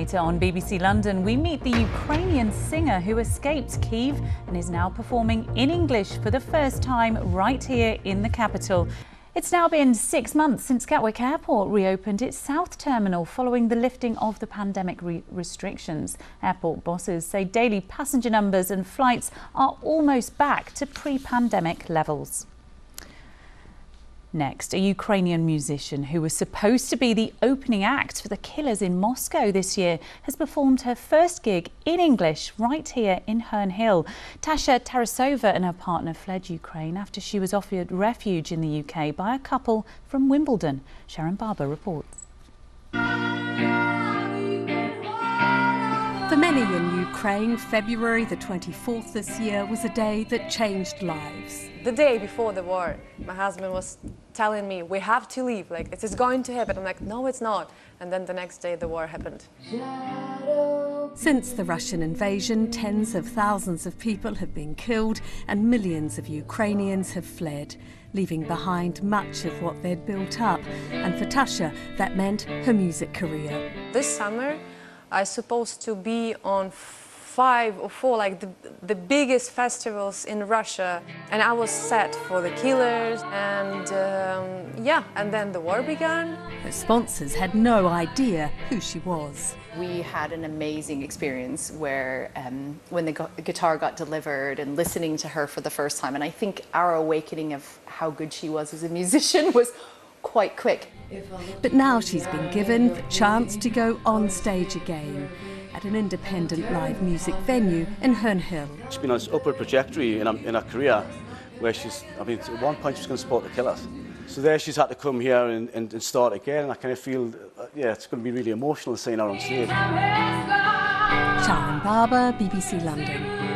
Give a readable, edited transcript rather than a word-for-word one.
Later on BBC London, we meet the Ukrainian singer who escaped Kyiv and is now performing in English for the first time right here in the capital. It's now been 6 months since Gatwick Airport reopened its south terminal following the lifting of the pandemic restrictions. Airport bosses say daily passenger numbers and flights are almost back to pre-pandemic levels. Next, a Ukrainian musician who was supposed to be the opening act for the Killers in Moscow this year has performed her first gig in English right here in Herne Hill. Tasha Tarusova and her partner fled Ukraine after she was offered refuge in the UK by a couple from Wimbledon. Sharon Barber reports. For many in Ukraine, February the 24th this year was a day that changed lives. The day before the war, my husband was telling me, we have to leave, like it is going to happen. I'm like, no, it's not. And then the next day the war happened. Since the Russian invasion, tens of thousands of people have been killed and millions of Ukrainians have fled, leaving behind much of what they'd built up. And for Tasha, that meant her music career. This summer, I supposed to be on 5 or 4 like the biggest festivals in Russia, and I was set for the Killers, and and then the war began. Her sponsors had no idea who she was. We had an amazing experience where when the guitar got delivered and listening to her for the first time, and I think our awakening of how good she was as a musician was quite quick. But now she's been given the chance to go on stage again at an independent live music venue in Herne Hill. She's been on this upward trajectory in her career where at one point she was going to support the Killers. So there she's had to come here and start again, and I kind of feel, it's going to be really emotional seeing her on stage. Sharon Barber, BBC London.